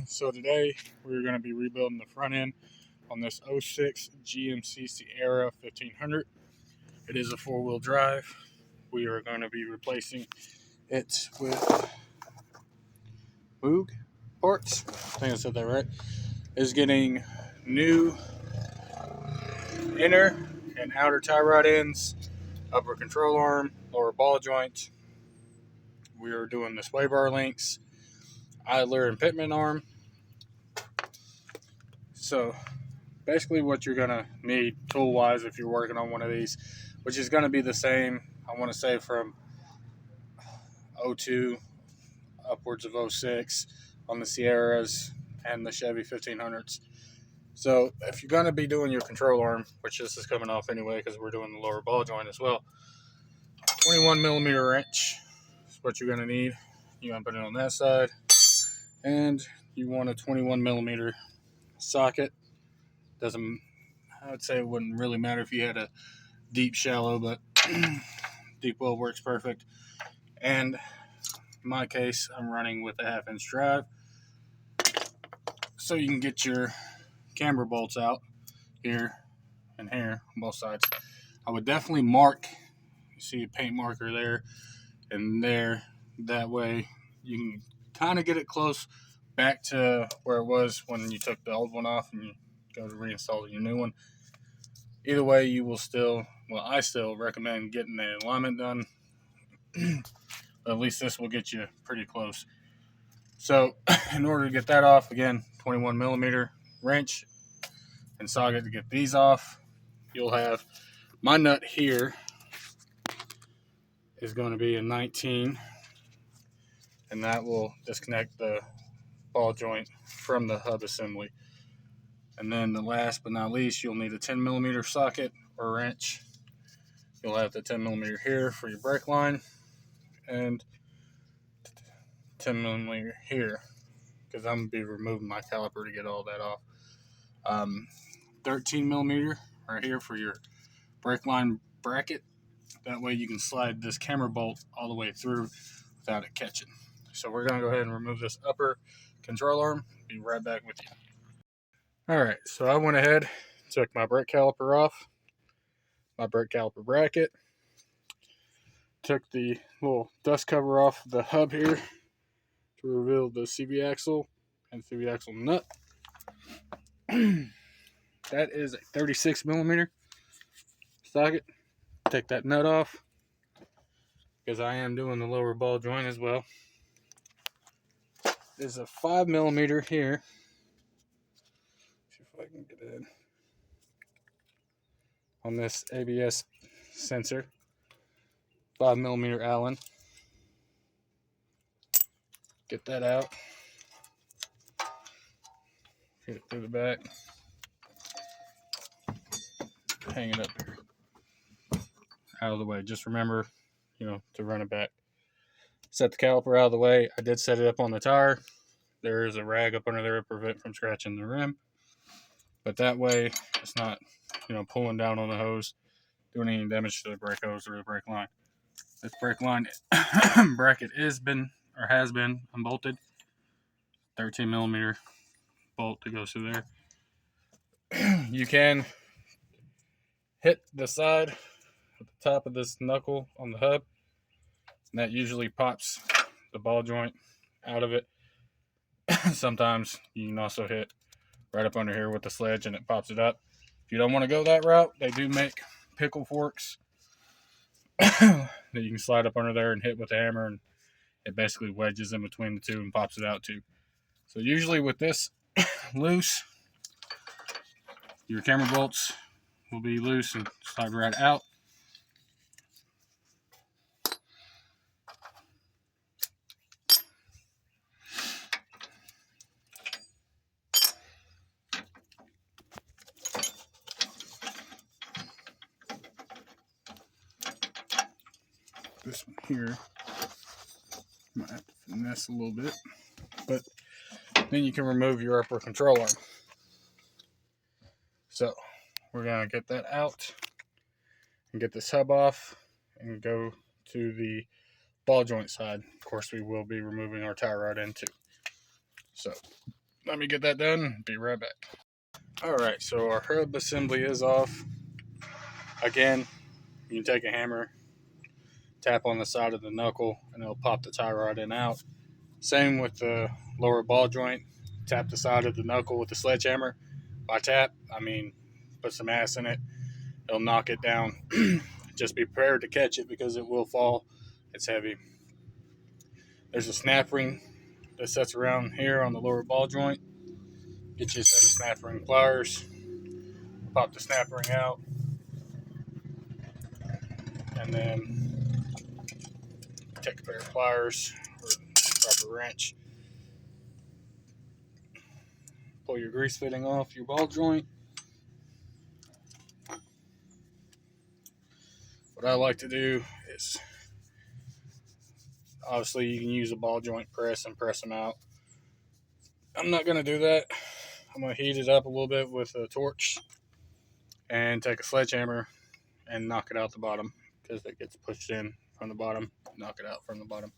So today we're going to be rebuilding the front end on this '06 GMC Sierra 1500. It is a four-wheel drive. We are going to be replacing it with Moog parts. I think I said that right. It's getting new inner and outer tie rod ends, upper control arm, lower ball joint. We are doing the sway bar links, idler and pitman arm. So basically what you're going to need tool-wise if you're working on one of these, which is going to be the same, I want to say, from 02 upwards of 06 on the Sierras and the Chevy 1500s. So if you're going to be doing your control arm, which this is coming off anyway because we're doing the lower ball joint as well, 21 millimeter wrench is what you're going to need. You're going to put it on that side, and you want a 21 millimeter socket. Doesn't, I would say it wouldn't really matter if you had a deep shallow, but deep well works perfect. And in my case, I'm running with a 1/2 inch drive, so you can get your camber bolts out here and here on both sides. I would definitely mark, you see a paint marker there and there, that way you can kind of get it close back to where it was when you took the old one off and you go to reinstall your new one. Either way, you will still, well, I still recommend getting the alignment done. At least this will get you pretty close. So in order to get that off, again, 21 millimeter wrench and socket to get these off. You'll have my nut here is going to be a 19, and that will disconnect the ball joint from the hub assembly. And then the last but not least, you'll need a 10 millimeter socket or wrench. You'll have the 10 millimeter here for your brake line, and 10 millimeter here, because I'm going to be removing my caliper to get all that off. 13 millimeter right here for your brake line bracket. That way you can slide this camber bolt all the way through without it catching. So we're going to go ahead and remove this upper control arm. Be right back with you. Alright, so I went ahead, took my brake caliper off, my brake caliper bracket, took the little dust cover off the hub here to reveal the CV axle and CV axle nut. That is a 36 millimeter socket. Take that nut off because I am doing the lower ball joint as well. There's a 5 millimeter here. See if I can get it in on this ABS sensor. 5 millimeter Allen. Get that out. Get it through the back. Hang it up here. Out of the way. Just remember, to run it back. Set the caliper out of the way. I did set it up on the tire. There is a rag up under there to prevent from scratching the rim. But that way, it's not, pulling down on the hose, doing any damage to the brake hose or the brake line. This brake line bracket has been unbolted. 13 millimeter bolt that goes through there. You can hit the side at the top of this knuckle on the hub, and that usually pops the ball joint out of it. Sometimes you can also hit right up under here with the sledge and it pops it up. If you don't want to go that route, they do make pickle forks that you can slide up under there and hit with a hammer, and it basically wedges in between the two and pops it out too. So usually with this loose, your camber bolts will be loose and slide right out. This one here might have to finesse a little bit, but then you can remove your upper control arm. So we're going to get that out and get this hub off and go to the ball joint side. Of course, we will be removing our tie rod end too. So let me get that done. Be right back. Alright, so our hub assembly is off. Again, you can take a hammer, tap on the side of the knuckle, and it'll pop the tie rod in out. Same with the lower ball joint. Tap the side of the knuckle with the sledgehammer. By tap, I mean put some ass in it. It'll knock it down. Just be prepared to catch it because it will fall. It's heavy. There's a snap ring that sets around here on the lower ball joint. Get you a set of snap ring pliers. Pop the snap ring out. And then take a pair of pliers or proper wrench. Pull your grease fitting off your ball joint. What I like to do is, obviously you can use a ball joint press and press them out. I'm not going to do that. I'm going to heat it up a little bit with a torch and take a sledgehammer and knock it out the bottom because it gets pushed in from the bottom. Knock it out from the bottom.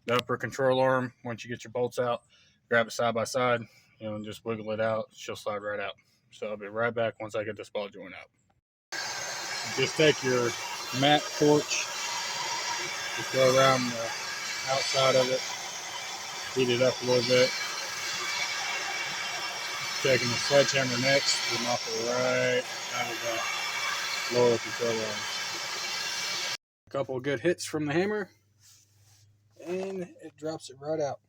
The upper control arm, once you get your bolts out, grab it side by side, and just wiggle it out. She'll slide right out. So I'll be right back once I get this ball joint out. Just take your mat torch, just go around the outside of it, heat it up a little bit. Taking the sledgehammer next to knock it right out of that lower control arm. A couple of good hits from the hammer, and it drops it right out.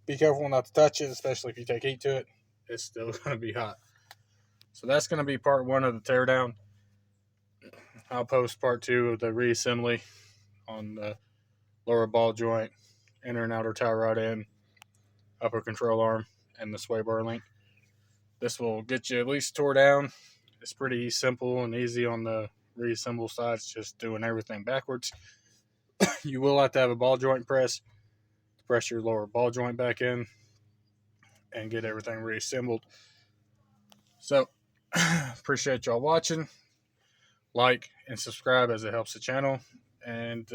Be careful not to touch it, especially if you take heat to it. It's still going to be hot. So that's going to be part 1 of the teardown. I'll post part 2 of the reassembly on the lower ball joint, inner and outer tie rod end, upper control arm, and the sway bar link. This will get you at least tore down. It's pretty simple and easy on the reassemble side. It's just doing everything backwards. You will have to have a ball joint press to press your lower ball joint back in and get everything reassembled. So, appreciate y'all watching. Like and subscribe as it helps the channel. And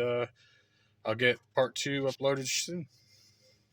I'll get part 2 uploaded soon.